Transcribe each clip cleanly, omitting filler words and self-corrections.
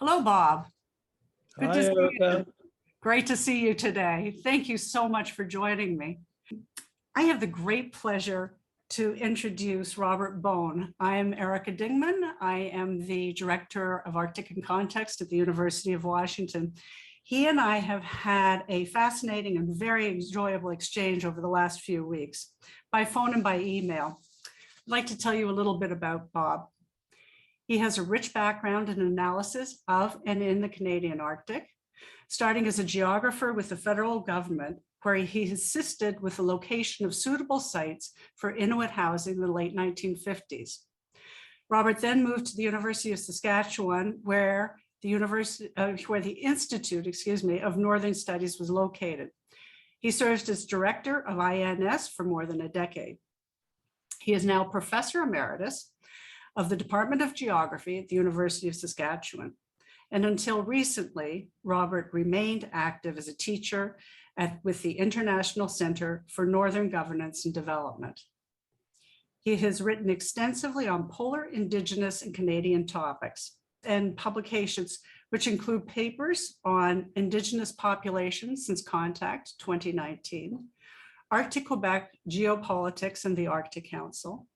Hello, Bob. Good Hi, to see you. Erica. Great to see you today. Thank you so much for joining me. I have the great pleasure to introduce Robert Bone. I am Erica Dingman. I am the Director of Arctic and Context at the University of Washington. He and I have had a fascinating and very enjoyable exchange over the last few weeks, by phone and by email. I'd like to tell you a little bit about Bob. He has a rich background in analysis of and in the Canadian Arctic, starting as a geographer with the federal government, where he assisted with the location of suitable sites for Inuit housing in the late 1950s. Robert then moved to the University of Saskatchewan, where the Institute, of Northern Studies was located. He served as director of INS for more than a decade. He is now Professor Emeritus of the Department of Geography at the University of Saskatchewan. And until recently, Robert remained active as a teacher with the International Center for Northern Governance and Development. He has written extensively on polar, Indigenous, and Canadian topics and publications, which include papers on Indigenous populations since Contact 2019, Arctic Quebec Geopolitics and the Arctic Council,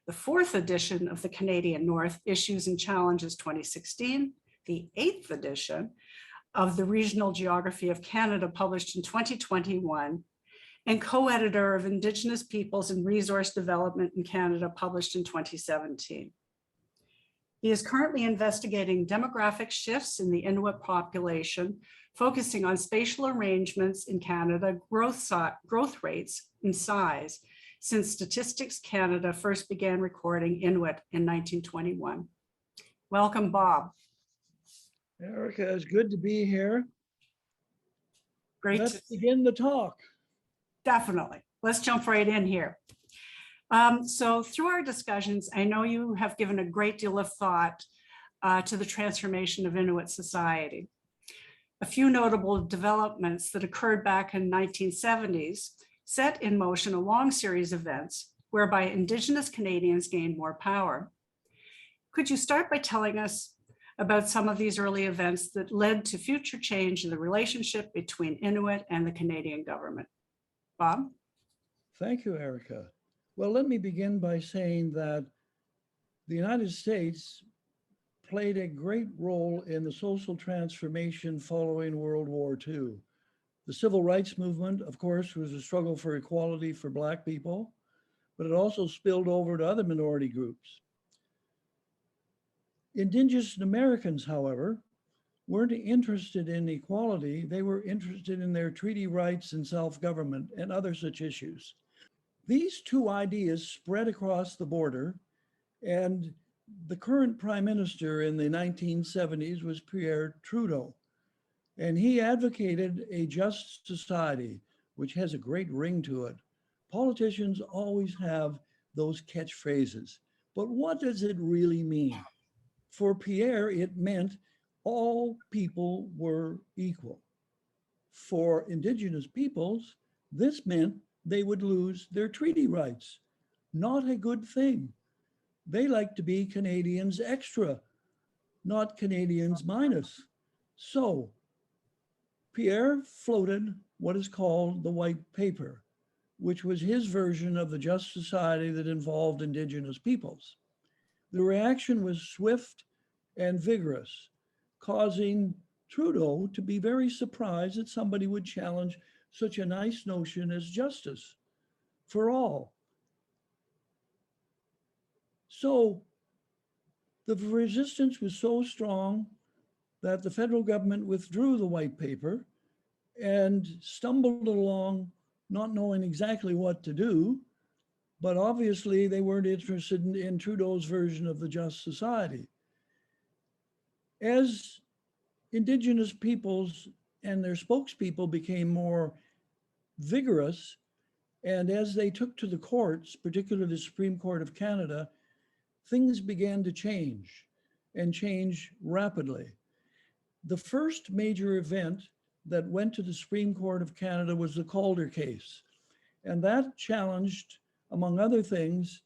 the 4th edition of the Canadian North Issues and Challenges 2016, the 8th edition of the Regional Geography of Canada published in 2021, and co-editor of Indigenous Peoples and Resource Development in Canada published in 2017. He is currently investigating demographic shifts in the Inuit population, focusing on spatial arrangements in Canada, growth rates and size, since Statistics Canada first began recording Inuit in 1921. Welcome, Bob. Erica, it's good to be here. Great. Let's begin the talk. Definitely. Let's jump right in here. So through our discussions, I know you have given a great deal of thought to the transformation of Inuit society. A few notable developments that occurred back in the 1970s set in motion a long series of events whereby Indigenous Canadians gained more power. Could you start by telling us about some of these early events that led to future change in the relationship between Inuit and the Canadian government? Bob? Thank you, Erica. Well, let me begin by saying that the United States played a great role in the social transformation following World War II. The civil rights movement, of course, was a struggle for equality for Black people, but it also spilled over to other minority groups. Indigenous Americans, however, weren't interested in equality. They were interested in their treaty rights and self-government and other such issues. These two ideas spread across the border, and the current prime minister in the 1970s was Pierre Trudeau. And he advocated a just society, which has a great ring to it. Politicians always have those catchphrases, but what does it really mean? For Pierre, it meant all people were equal. For Indigenous peoples, this meant they would lose their treaty rights. Not a good thing. They like to be Canadians extra, not Canadians minus. So Pierre floated what is called the White Paper, which was his version of the just society that involved Indigenous peoples. The reaction was swift and vigorous, causing Trudeau to be very surprised that somebody would challenge such a nice notion as justice for all. So the resistance was so strong that the federal government withdrew the White Paper and stumbled along, not knowing exactly what to do, but obviously they weren't interested in Trudeau's version of the just society. As Indigenous peoples and their spokespeople became more vigorous, and as they took to the courts, particularly the Supreme Court of Canada, things began to change and change rapidly. The first major event that went to the Supreme Court of Canada was the Calder case. And that challenged, among other things,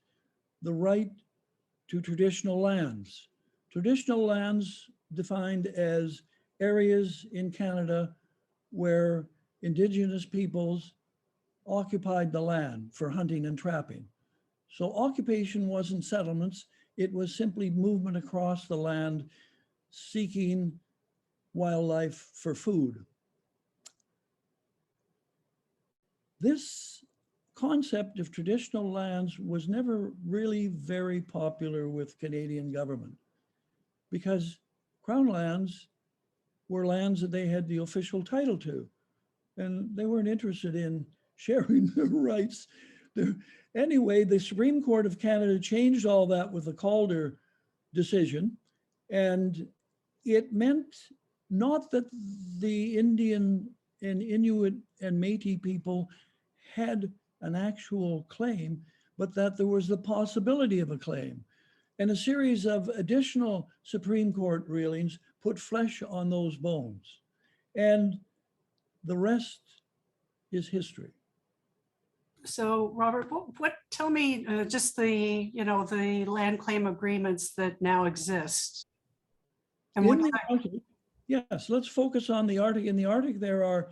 the right to traditional lands. Traditional lands defined as areas in Canada where Indigenous peoples occupied the land for hunting and trapping. So occupation wasn't settlements, it was simply movement across the land seeking wildlife for food. This concept of traditional lands was never really very popular with Canadian government because Crown lands were lands that they had the official title to, and they weren't interested in sharing their rights. Anyway, the Supreme Court of Canada changed all that with the Calder decision, and it meant not that the Indian and Inuit and Métis people had an actual claim, but that there was the possibility of a claim. And a series of additional Supreme Court rulings put flesh on those bones. And the rest is history. So Robert, tell me just the, the land claim agreements that now exist. And In the Arctic, yes, let's focus on the Arctic. In the Arctic, there are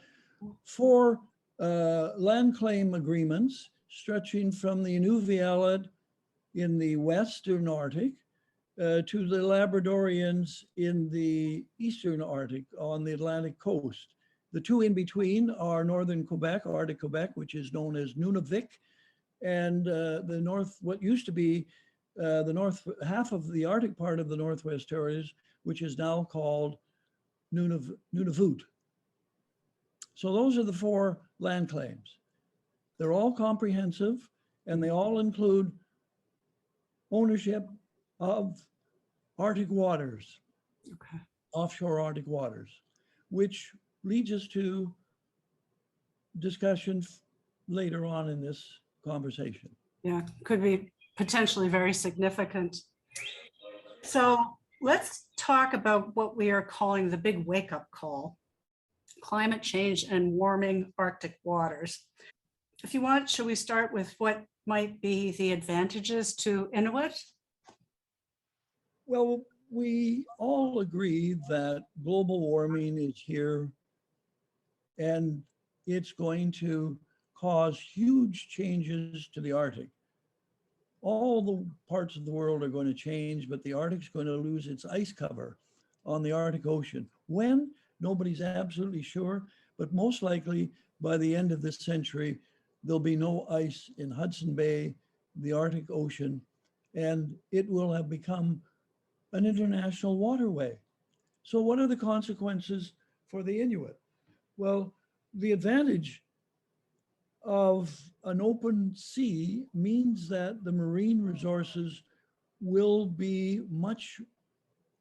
4 land claim agreements stretching from the Inuvialuit in the Western Arctic to the Labradorians in the Eastern Arctic on the Atlantic coast. The 2 in between are Northern Quebec, Arctic Quebec, which is known as Nunavik, and the north, what used to be the north half of the Arctic part of the Northwest Territories, which is now called Nunavut. So those are the 4 land claims. They're all comprehensive, and they all include ownership of Arctic waters, offshore Arctic waters, which leads us to discussion later on in this conversation. Yeah, could be potentially very significant. So let's talk about what we are calling the big wake-up call: climate change and warming Arctic waters. If you want, should we start with what might be the advantages to Inuit? Well, we all agree that global warming is here and it's going to cause huge changes to the Arctic. All the parts of the world are going to change, but the Arctic's going to lose its ice cover on the Arctic Ocean. When? Nobody's absolutely sure, but most likely by the end of this century, there'll be no ice in Hudson Bay, the Arctic Ocean, and it will have become an international waterway. So what are the consequences for the Inuit? Well, the advantage of an open sea means that the marine resources will be much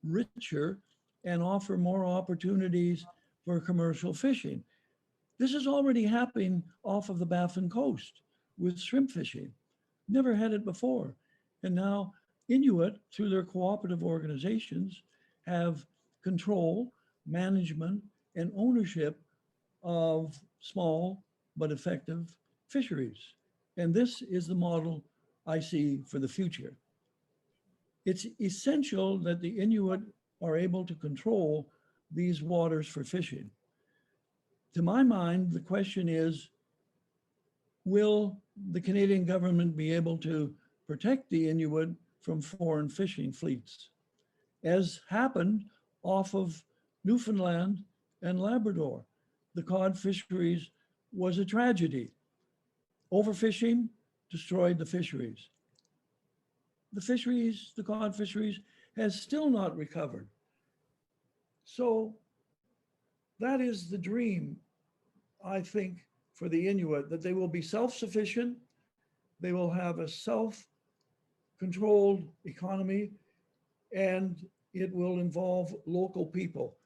richer and offer more opportunities for commercial fishing. This is already happening off of the Baffin Coast with shrimp fishing. Never had it before. And now Inuit, through their cooperative organizations, have control, management, and ownership of small but effective fisheries. And this is the model I see for the future. It's essential that the Inuit are able to control these waters for fishing. To my mind, the question is, will the Canadian government be able to protect the Inuit from foreign fishing fleets, as happened off of Newfoundland and Labrador? The cod fisheries was a tragedy. Overfishing destroyed the fisheries. The cod fisheries, has still not recovered. So that is the dream, I think, for the Inuit, that they will be self-sufficient, they will have a self-controlled economy, and it will involve local people,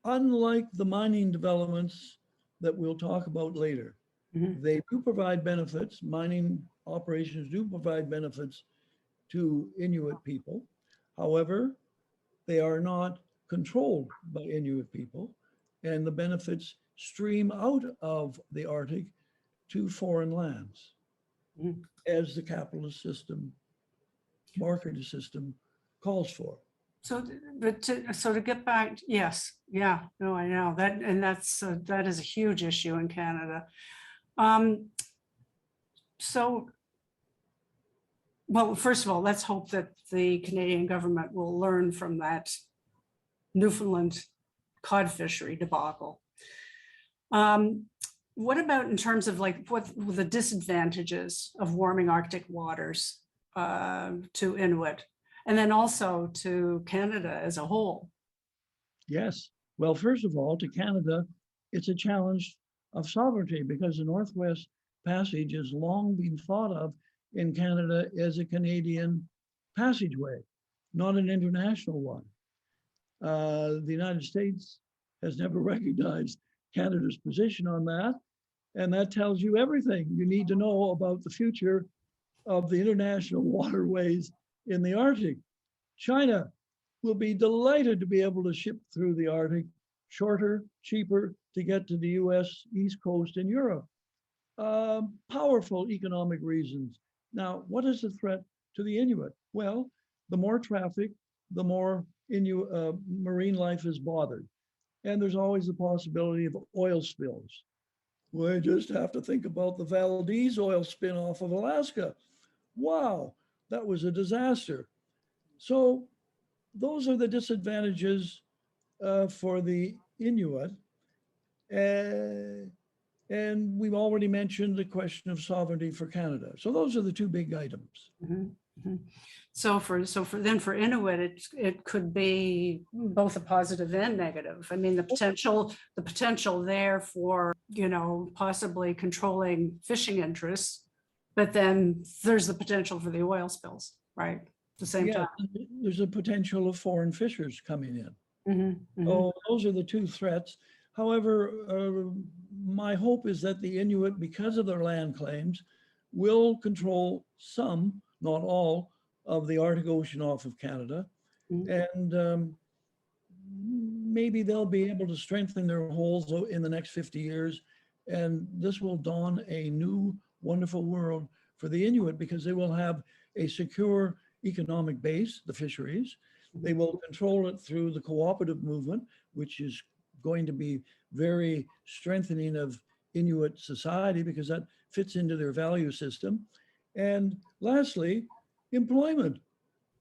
unlike the mining developments that we'll talk about later. Mm-hmm. They do provide benefits, mining operations do provide benefits to Inuit people. However, they are not controlled by Inuit people, and the benefits stream out of the Arctic to foreign lands, as the capitalist system, market system calls for. So, so to get back, yes, yeah, no, I know that, and that is a huge issue in Canada. So, well, first of all, let's hope that the Canadian government will learn from that Newfoundland cod fishery debacle. What about in terms of like what the disadvantages of warming Arctic waters to Inuit, and then also to Canada as a whole? Yes. Well, first of all, to Canada, it's a challenge of sovereignty because the Northwest Passage has long been thought of in Canada as a Canadian passageway, not an international one. The United States has never recognized Canada's position on that. And that tells you everything you need to know about the future of the international waterways in the Arctic. China will be delighted to be able to ship through the Arctic, shorter, cheaper to get to the US East Coast in Europe. Powerful economic reasons. Now, what is the threat to the Inuit? Well, the more traffic, the more marine life is bothered. And there's always the possibility of oil spills. We just have to think about the Valdez oil spin off of Alaska. Wow, that was a disaster. So those are the disadvantages for the Inuit. And we've already mentioned the question of sovereignty for Canada. So those are the two big items. Mm-hmm. Mm-hmm. So for Inuit, it could be both a positive and negative. I mean, the potential there for, possibly controlling fishing interests, but then there's the potential for the oil spills, right? At the same time. There's a potential of foreign fishers coming in. Mm-hmm. Mm-hmm. So those are the two threats. However, my hope is that the Inuit, because of their land claims, will control some, not all, of the Arctic Ocean off of Canada. Mm-hmm. And maybe they'll be able to strengthen their holds in the next 50 years. And this will dawn a new, wonderful world for the Inuit because they will have a secure economic base, the fisheries. They will control it through the cooperative movement, which is going to be very strengthening of Inuit society because that fits into their value system. And lastly, employment.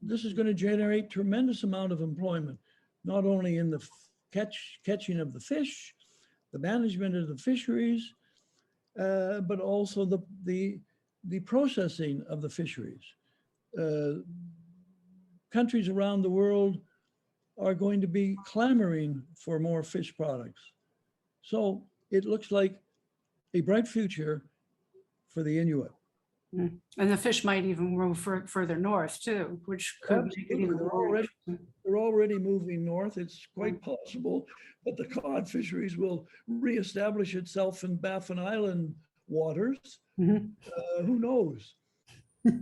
This is going to generate tremendous amount of employment, not only in the catching of the fish, the management of the fisheries, but also the processing of the fisheries. Countries around the world are going to be clamoring for more fish products. So it looks like a bright future for the Inuit. And the fish might even move further north too, which could make it even more. They're already moving north. It's quite possible that the cod fisheries will reestablish itself in Baffin Island waters. Mm-hmm. Who knows?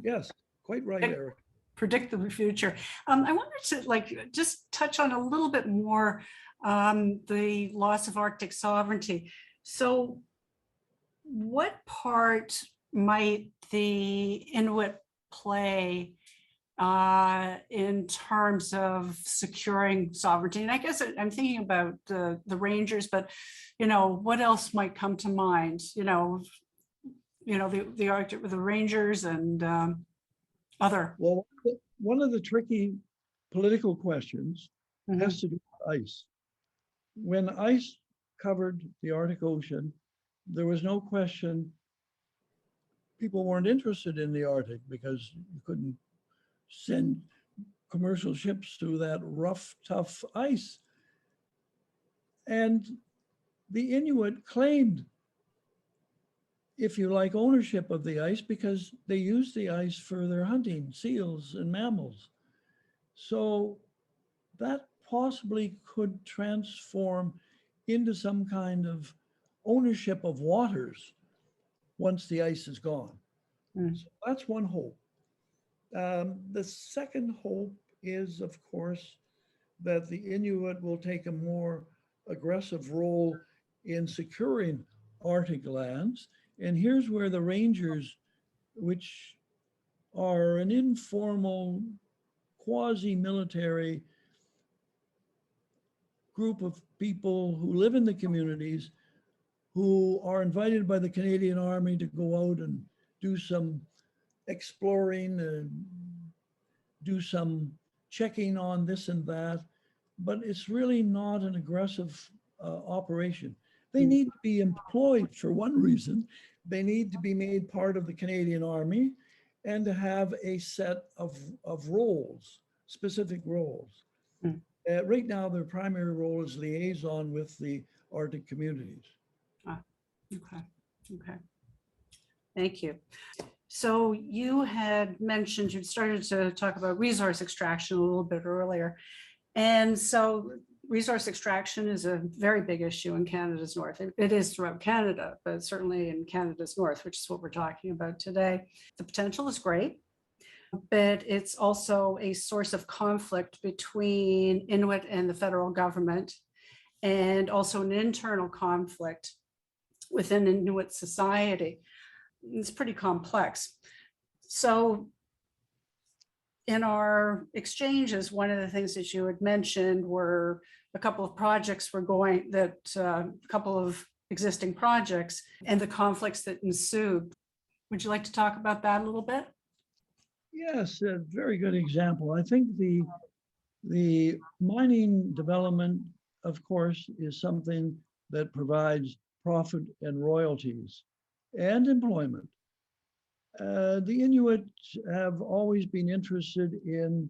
Yes, quite right, Eric. Predict the future. I wanted to just touch on a little bit more the loss of Arctic sovereignty. So what part might the Inuit play in terms of securing sovereignty? And I guess I'm thinking about the Rangers, but what else might come to mind? The Arctic with the Rangers and other. Well, one of the tricky political questions has to do with ice. When ice covered the Arctic Ocean, there was no question people weren't interested in the Arctic because you couldn't send commercial ships through that rough, tough ice. And the Inuit claimed, if you like, ownership of the ice because they used the ice for their hunting, seals and mammals. So that possibly could transform into some kind of ownership of waters once the ice is gone. So that's one hope. The second hope is, of course, that the Inuit will take a more aggressive role in securing Arctic lands. And here's where the Rangers, which are an informal, quasi-military group of people who live in the communities who are invited by the Canadian Army to go out and do some exploring and do some checking on this and that, but it's really not an aggressive operation. They need to be employed for one reason. They need to be made part of the Canadian Army and to have a set of roles, specific roles. Mm. Right now, their primary role is liaison with the Arctic communities. Okay. Okay. Thank you. So you had mentioned, you started to talk about resource extraction a little bit earlier. And so resource extraction is a very big issue in Canada's north. It is throughout Canada, but certainly in Canada's north, which is what we're talking about today. The potential is great, but it's also a source of conflict between Inuit and the federal government, and also an internal conflict within Inuit society. It's pretty complex. So in our exchanges, one of the things that you had mentioned were a couple of projects a couple of existing projects and the conflicts that ensued. Would you like to talk about that a little bit? Yes, a very good example. I think the mining development, of course, is something that provides profit and royalties and employment. The Inuit have always been interested in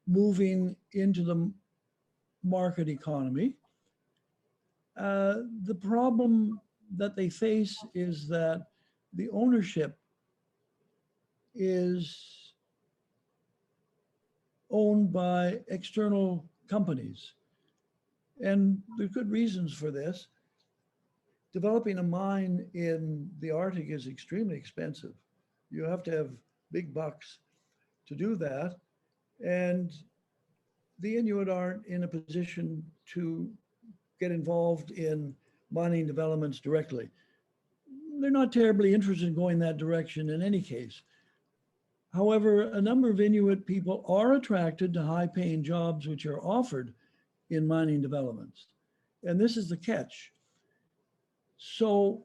moving into the market economy. The problem that they face is that the ownership is owned by external companies. And there are good reasons for this. Developing a mine in the Arctic is extremely expensive. You have to have big bucks to do that. And the Inuit aren't in a position to get involved in mining developments directly. They're not terribly interested in going that direction in any case. However, a number of Inuit people are attracted to high-paying jobs which are offered in mining developments. And this is the catch. So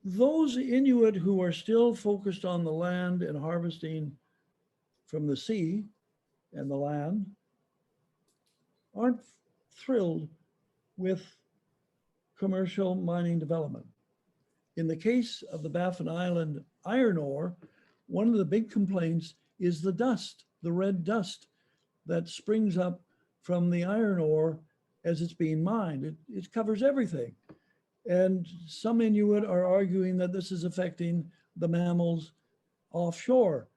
those Inuit who are still focused on the land and harvesting from the sea and the land aren't thrilled with commercial mining development. In the case of the Baffin Island iron ore, one of the big complaints is the dust, the red dust that springs up from the iron ore as it's being mined. It covers everything. And some Inuit are arguing that this is affecting the mammals offshore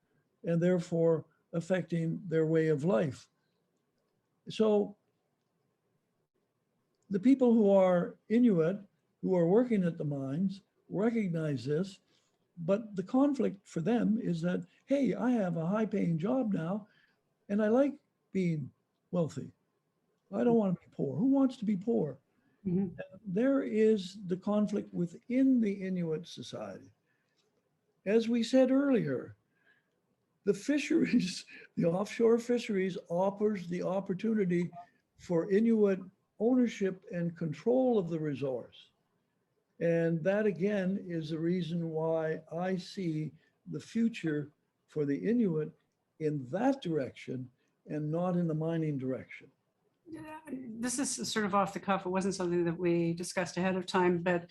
and therefore affecting their way of life. So the people who are Inuit, who are working at the mines, recognize this, but the conflict for them is that, hey, I have a high-paying job now, and I like being wealthy. I don't want to be poor. Who wants to be poor? Mm-hmm. There is the conflict within the Inuit society. As we said earlier, the fisheries, the offshore fisheries offers the opportunity for Inuit ownership and control of the resource. And that again is the reason why I see the future for the Inuit in that direction and not in the mining direction. This is sort of off the cuff. It wasn't something that we discussed ahead of time, but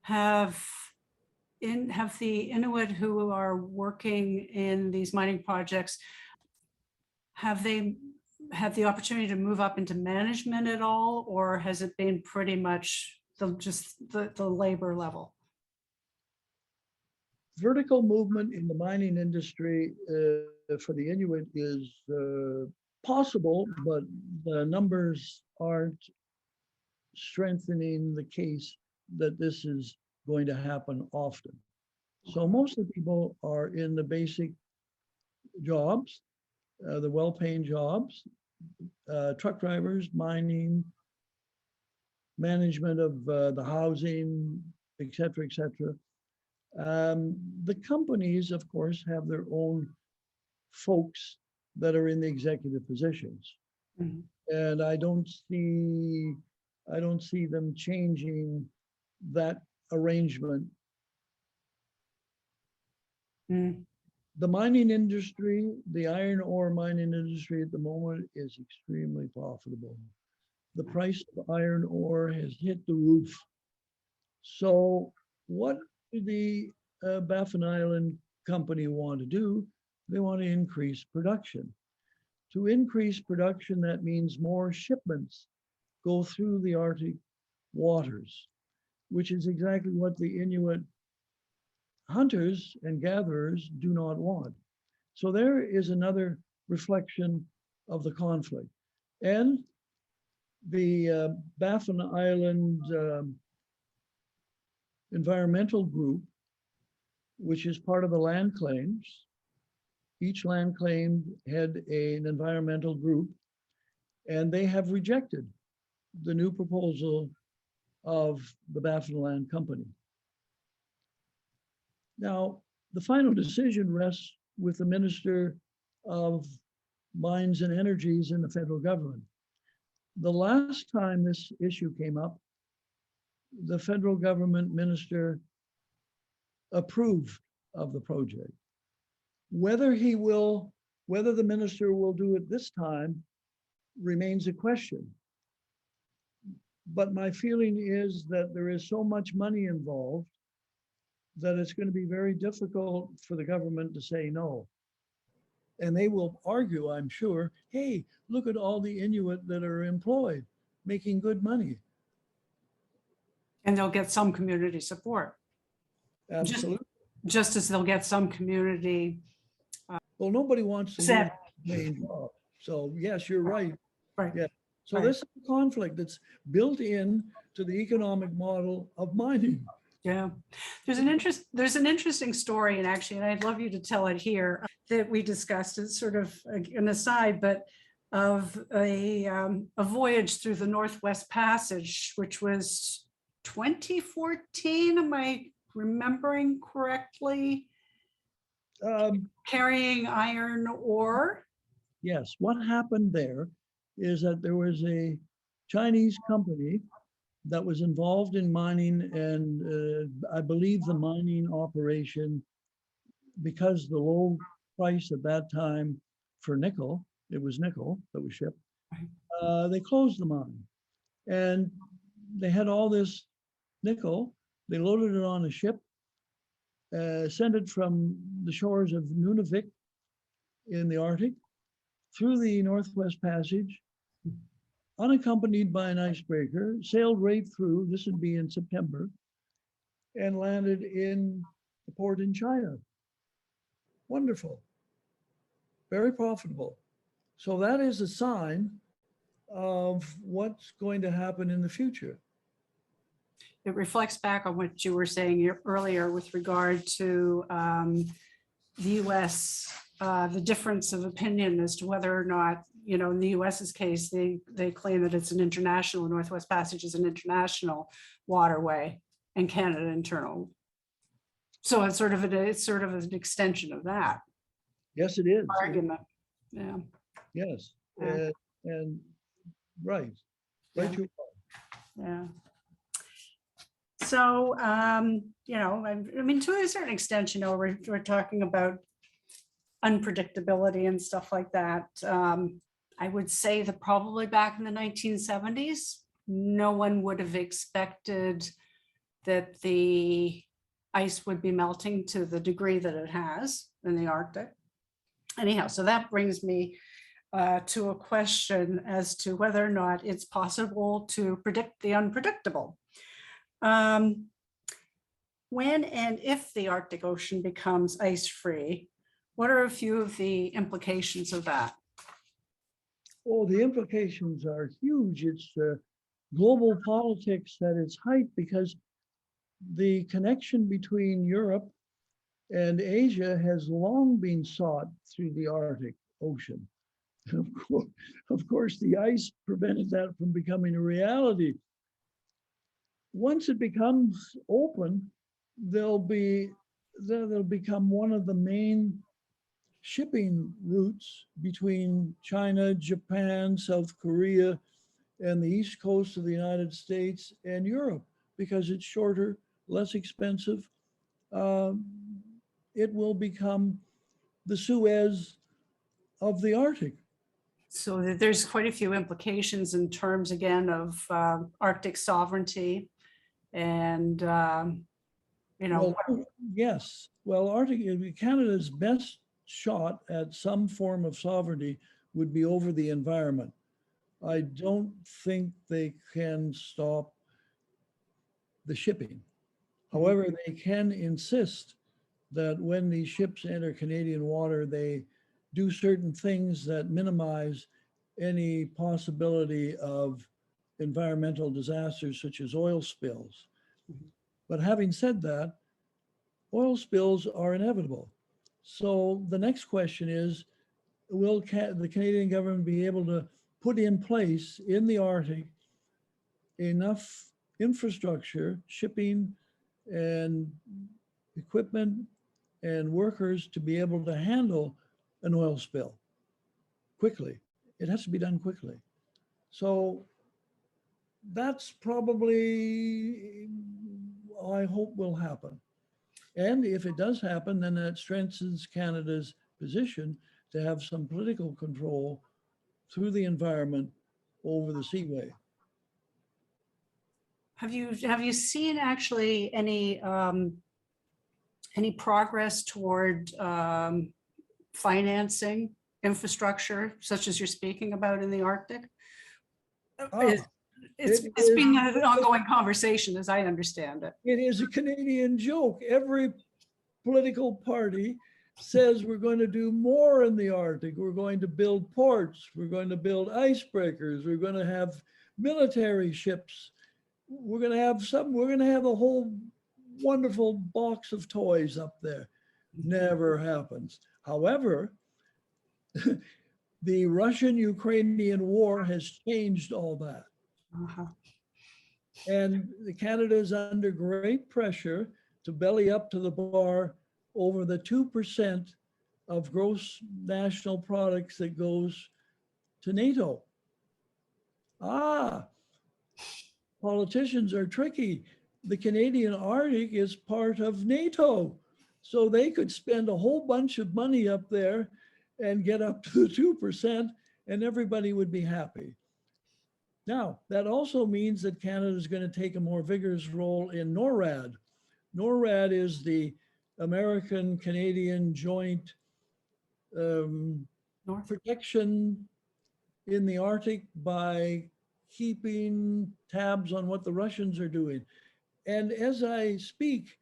have the Inuit who are working in these mining projects, have they had the opportunity to move up into management at all, or has it been pretty much just the labor level? Vertical movement in the mining industry for the Inuit is possible, but the numbers aren't strengthening the case that this is going to happen often. So most of the people are in the basic jobs, the well-paying jobs, truck drivers, mining, management of the housing, et cetera, et cetera. The companies, of course, have their own folks that are in the executive positions. Mhm. And I don't see them changing that arrangement. Mm. The mining industry, the iron ore mining industry at the moment is extremely profitable. The price of iron ore has hit the roof. So what do the Baffin Island company want to do? They want to increase production. To increase production, that means more shipments go through the Arctic waters, which is exactly what the Inuit hunters and gatherers do not want. So there is another reflection of the conflict. And the Baffin Island Environmental Group, which is part of the land claims, each land claim had an environmental group, and they have rejected the new proposal of the Baffin Land Company. Now, the final decision rests with the Minister of Mines and Energies in the federal government. The last time this issue came up, the federal government minister approved of the project. Whether the minister will do it this time remains a question. But my feeling is that there is so much money involved that it's going to be very difficult for the government to say no. And they will argue, I'm sure, hey, look at all the Inuit that are employed, making good money. And they'll get some community support, Absolutely. just as they'll get some community. Well, nobody wants to lose Set. a main job. So yes, you're right. Right. Yeah. So Right. this is a conflict that's built in to the economic model of mining. Yeah, there's an interesting story, and actually, and I'd love you to tell it here, that we discussed. It's sort of an aside, but of a voyage through the Northwest Passage, which was 2014. Am I remembering correctly? Carrying iron ore. Yes, what happened there is that there was a Chinese company that was involved in mining, and I believe the mining operation, because the low price at that time for nickel, it was nickel that was shipped, they closed the mine. And they had all this nickel, they loaded it on a ship, sent it from the shores of Nunavik in the Arctic through the Northwest Passage, unaccompanied by an icebreaker, sailed right through, this would be in September, and landed in the port in China. Wonderful, very profitable. So that is a sign of what's going to happen in the future. It reflects back on what you were saying earlier with regard to the U.S., the difference of opinion as to whether or not, in the U.S.'s case, they claim that it's an international, Northwest Passage is an international waterway, and Canada internal. So it's sort of an extension of that Yes, it is. argument. Yeah. Yes, Yeah. and right, Yeah. you Yeah. So, I mean, to a certain extent, we're talking about unpredictability and stuff like that. I would say that probably back in the 1970s, no one would have expected that the ice would be melting to the degree that it has in the Arctic. Anyhow, so that brings me to a question as to whether or not it's possible to predict the unpredictable. When and if the Arctic Ocean becomes ice-free, what are a few of the implications of that? Oh, the implications are huge. It's global politics at its height, because the connection between Europe and Asia has long been sought through the Arctic Ocean. Of course, the ice prevented that from becoming a reality. Once it becomes open, they'll become one of the main shipping routes between China, Japan, South Korea, and the East Coast of the United States and Europe because it's shorter, less expensive. Um, it will become the Suez of the Arctic. So there's quite a few implications in terms, again, of Arctic sovereignty and, Well, yes. Well, Arctic, Canada's best shot at some form of sovereignty would be over the environment. I don't think they can stop the shipping. However, they can insist that when these ships enter Canadian water, they do certain things that minimize any possibility of environmental disasters such as oil spills. But having said that, oil spills are inevitable. So the next question is, will the Canadian government be able to put in place in the Arctic enough infrastructure, shipping and equipment and workers to be able to handle an oil spill quickly? It has to be done quickly. So that's probably, I hope, will happen. And if it does happen, then that strengthens Canada's position to have some political control through the environment over the seaway. Have you seen actually any progress toward financing infrastructure such as you're speaking about in the Arctic? It's been an ongoing conversation, as I understand it. It is a Canadian joke. Every political party says we're going to do more in the Arctic. We're going to build ports. We're going to build icebreakers. We're going to have military ships. We're going to have a whole wonderful box of toys up there. Never happens. However, the Russian-Ukrainian war has changed all that. And Canada is under great pressure to belly up to the bar over the 2% of gross national products that goes to NATO. Politicians are tricky. The Canadian Arctic is part of NATO. So they could spend a whole bunch of money up there and get up to the 2%, and everybody would be happy. Now, that also means that Canada is going to take a more vigorous role in NORAD. NORAD is the American-Canadian joint protection in the Arctic by keeping tabs on what the Russians are doing. And as I speak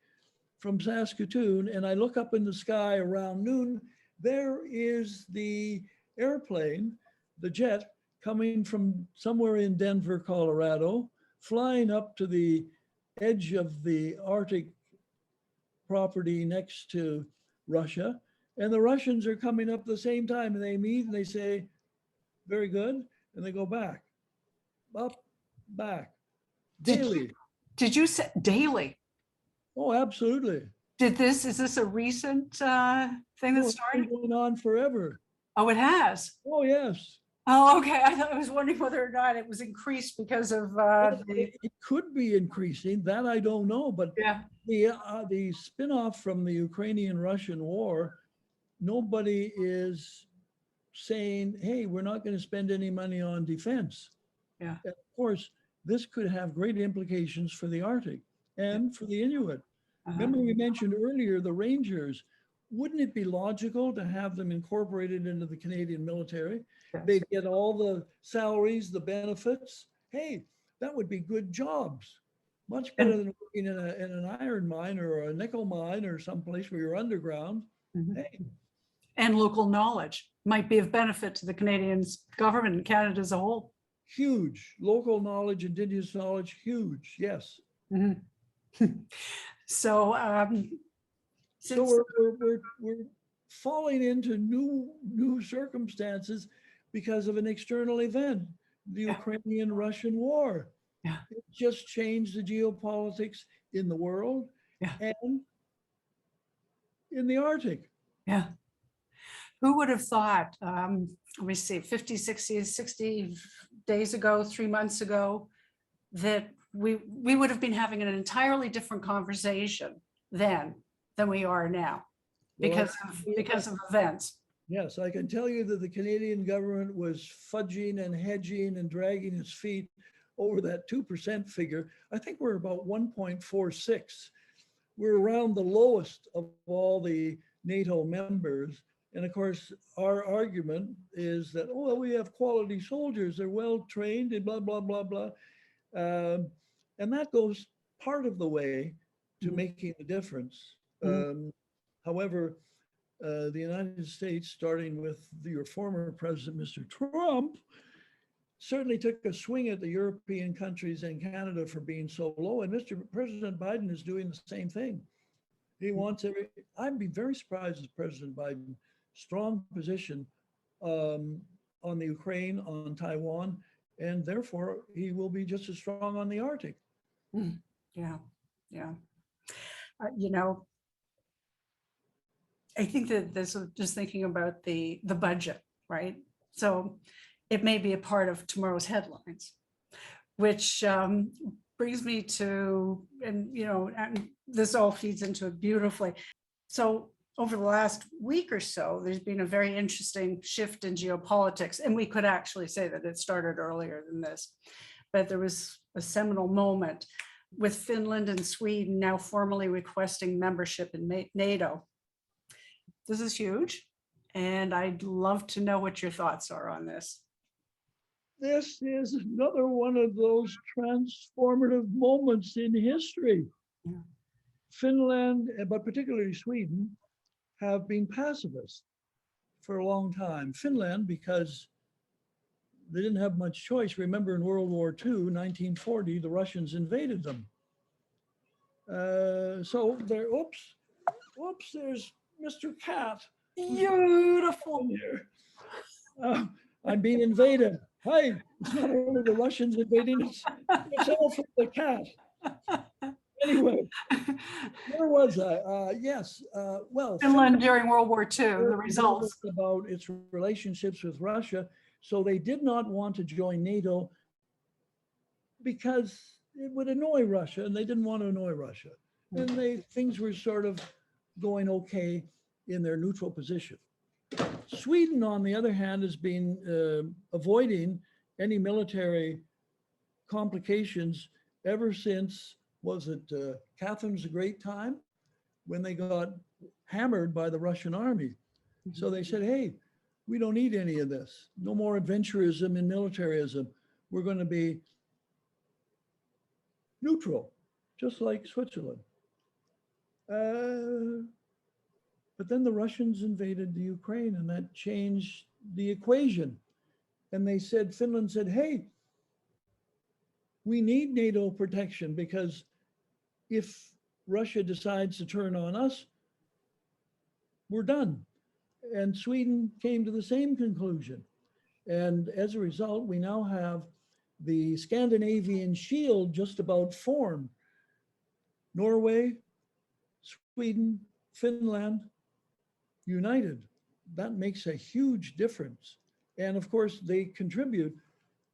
from Saskatoon and I look up in the sky around noon, there is the airplane, the jet, coming from somewhere in Denver, Colorado, flying up to the edge of the Arctic property next to Russia. And the Russians are coming up at the same time, and they meet and they say, very good. And they go back, up, back, daily. Did you say daily? Oh, absolutely. Is this a recent thing that started? It's been going on forever. Oh, it has? Oh, yes. Oh, okay. I was wondering whether or not it was increased because of it could be increasing. That I don't know. But yeah. The spin-off from the Ukrainian-Russian war, nobody is saying, hey, we're not going to spend any money on defense. Yeah. And of course, this could have great implications for the Arctic and for the Inuit. Remember we mentioned earlier the Rangers. Wouldn't it be logical to have them incorporated into the Canadian military? Yes. They'd get all the salaries, the benefits. Hey, that would be good jobs. Much better than working in an iron mine or a nickel mine or someplace where you're underground. Hey. And local knowledge might be of benefit to the Canadian government and Canada as a whole. Huge. Local knowledge, Indigenous knowledge, huge. Yes. So, so we're falling into new circumstances because of an external event, the Ukrainian-Russian war. Yeah. It just changed the geopolitics in the world and in the Arctic. Yeah. Who would have thought, let me see, 50, 60 days ago, 3 months ago, that we would have been having an entirely different conversation then than we are now Well, because of events. yes, I can tell you that the Canadian government was fudging and hedging and dragging its feet over that 2% figure. I think we're about 1.46. We're around the lowest of all the NATO members. And of course, our argument is that, oh, we have quality soldiers, they're well trained and blah, blah, blah, blah. And that goes part of the way to making a difference. However, the United States, starting with your former president, Mr. Trump, certainly took a swing at the European countries and Canada for being so low. And Mr. President Biden is doing the same thing. He wants I'd be very surprised as President Biden, strong position on the Ukraine, on Taiwan, and therefore he will be just as strong on the Arctic. Yeah, yeah. You know, I think that this is just thinking about the budget, right? So it may be a part of tomorrow's headlines, which brings me to, and this all feeds into it beautifully. So over the last week or so, there's been a very interesting shift in geopolitics, and we could actually say that it started earlier than this, but there was a seminal moment with Finland and Sweden now formally requesting membership in NATO. This is huge, and I'd love to know what your thoughts are on this. This is another one of those transformative moments in history. Yeah. Finland, but particularly Sweden, have been pacifist for a long time. Finland, because they didn't have much choice. Remember in World War II, 1940, the Russians invaded them. So there, oops, there's Mr. Cat. Beautiful. I'm being invaded. Hi, it's not only the Russians invading, it's all from the cat. Anyway, where was I? Yes, well. Finland during World War II, the results. About its relationships with Russia. So they did not want to join NATO because it would annoy Russia, and they didn't want to annoy Russia. And things were sort of going okay in their neutral position. Sweden, on the other hand, has been avoiding any military complications ever since, was it Catherine the Great time, when they got hammered by the Russian army. So they said, hey, we don't need any of this. No more adventurism and militarism. We're going to be neutral, just like Switzerland. But then the Russians invaded the Ukraine, and that changed the equation. And they said, Finland said, hey, we need NATO protection, because if Russia decides to turn on us, we're done. And Sweden came to the same conclusion. And as a result, we now have the Scandinavian shield just about formed. Norway, Sweden, Finland, united. That makes a huge difference. And of course, they contribute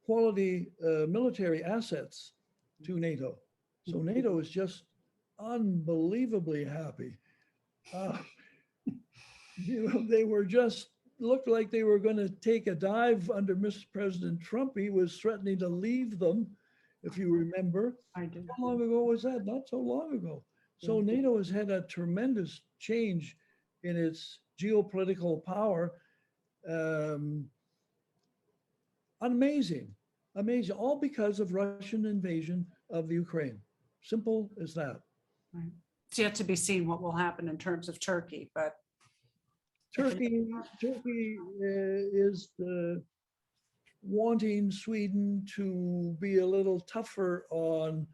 quality military assets to NATO. So NATO is just unbelievably happy. They were just, looked like they were going to take a dive under Mr. President Trump. He was threatening to leave them, if you remember. I did. How long ago was that? Not so long ago. So NATO has had a tremendous change in its geopolitical power. Amazing, all because of Russian invasion of the Ukraine. Simple as that. Right. It's yet to be seen what will happen in terms of Turkey, but Turkey is wanting Sweden to be a little tougher on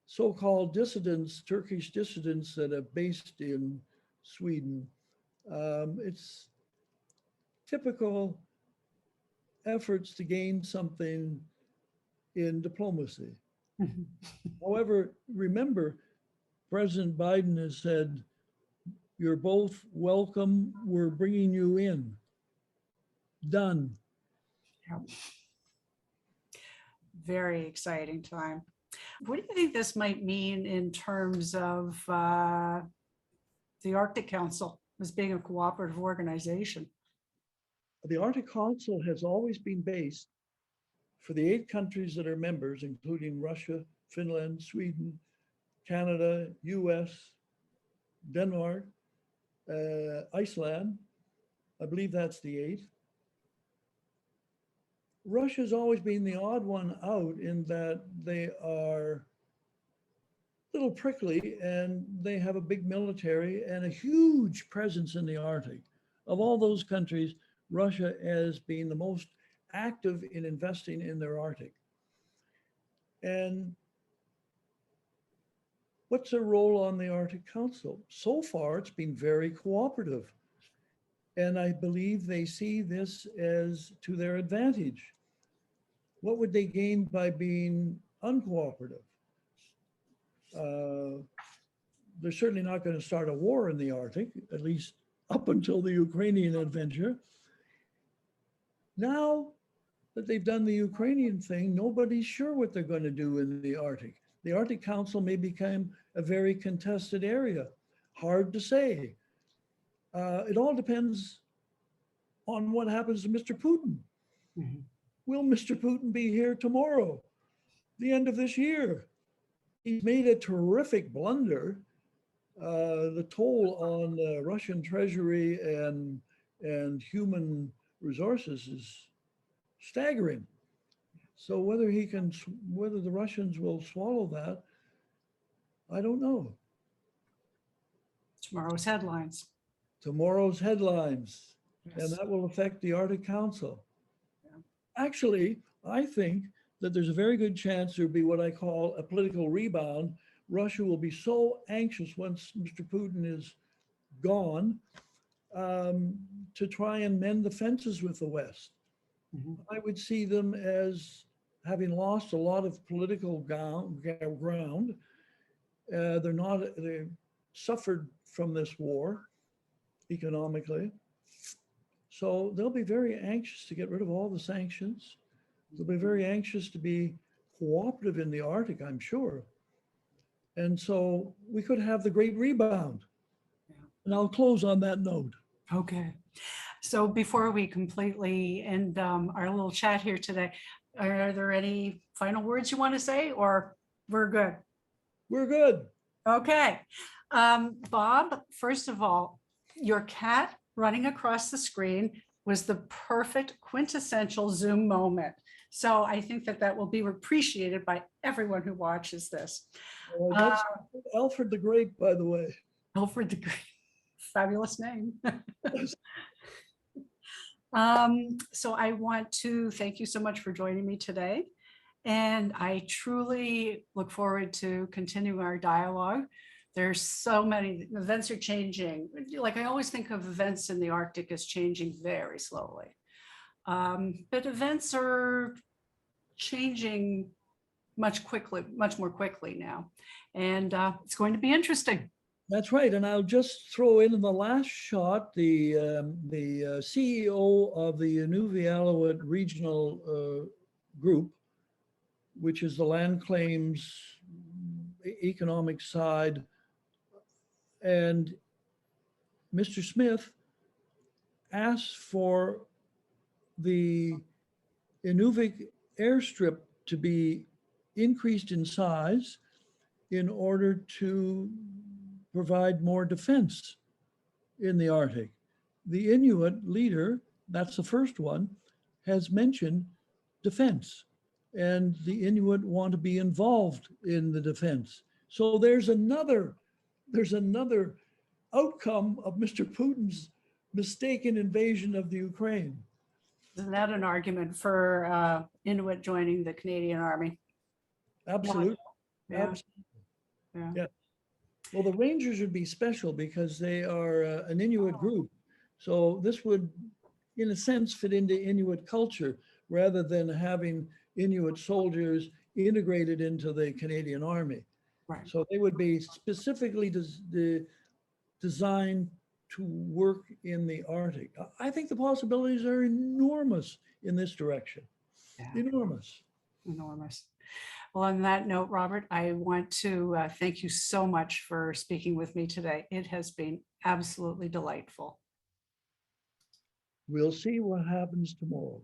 so-called dissidents, Turkish dissidents that are based in Sweden. It's typical efforts to gain something in diplomacy. However, remember, President Biden has said, you're both welcome, we're bringing you in. Done. Yep. Very exciting time. What do you think this might mean in terms of the Arctic Council as being a cooperative organization? The Arctic Council has always been based for the 8 countries that are members, including Russia, Finland, Sweden, Canada, U.S., Denmark, Iceland. I believe that's the 8. Russia's always been the odd one out in that they are a little prickly and they have a big military and a huge presence in the Arctic. Of all those countries, Russia has been the most active in investing in their Arctic. And what's their role on the Arctic Council? So far, it's been very cooperative. And I believe they see this as to their advantage. What would they gain by being uncooperative? They're certainly not going to start a war in the Arctic, at least up until the Ukrainian adventure. Now that they've done the Ukrainian thing, nobody's sure what they're going to do in the Arctic. The Arctic Council may become a very contested area. Hard to say. It all depends on what happens to Mr. Putin. Mhm. Will Mr. Putin be here tomorrow, the end of this year? He's made a terrific blunder. The toll on the Russian treasury and human resources is staggering. So whether the Russians will swallow that, I don't know. Tomorrow's headlines. Tomorrow's headlines, and Yes. that will affect the Arctic Council. Yeah. Actually, I think that there's a very good chance there'll be what I call a political rebound. Russia will be so anxious once Mr. Putin is gone to try and mend the fences with the West. Mhm. I would see them as having lost a lot of political ground. They suffered from this war economically. So they'll be very anxious to get rid of all the sanctions. They'll be very anxious to be cooperative in the Arctic, I'm sure. And so we could have the great rebound. Yeah. And I'll close on that note. Okay. So before we completely end our little chat here today, are there any final words you want to say, or we're good? We're good. Okay. Bob, first of all, your cat running across the screen was the perfect quintessential Zoom moment. So I think that will be appreciated by everyone who watches this. That's Alfred the Great, by the way. Alfred the Great, fabulous name. So I want to thank you so much for joining me today. And I truly look forward to continuing our dialogue. There's so many events are changing. Like I always think of events in the Arctic as changing very slowly. But events are changing much more quickly now. And it's going to be interesting. That's right. And I'll just throw in the last shot, the CEO of the Inuit regional group, which is the land claims economic side. And Mr. Smith asked for the Inuvik airstrip to be increased in size in order to provide more defense in the Arctic. The Inuit leader, that's the first one, has mentioned defense, and the Inuit want to be involved in the defense. So there's another outcome of Mr. Putin's mistaken invasion of the Ukraine. Isn't that an argument for Inuit joining the Canadian Army? Absolutely. Yeah. Absolutely. Yeah. Well, the Rangers would be special because they are an Inuit group. So this would, in a sense, fit into Inuit culture rather than having Inuit soldiers integrated into the Canadian Army. Right. So they would be specifically designed to work in the Arctic. I think the possibilities are enormous in this direction. Yeah. Enormous. Enormous. Well, on that note, Robert, I want to thank you so much for speaking with me today. It has been absolutely delightful. We'll see what happens tomorrow.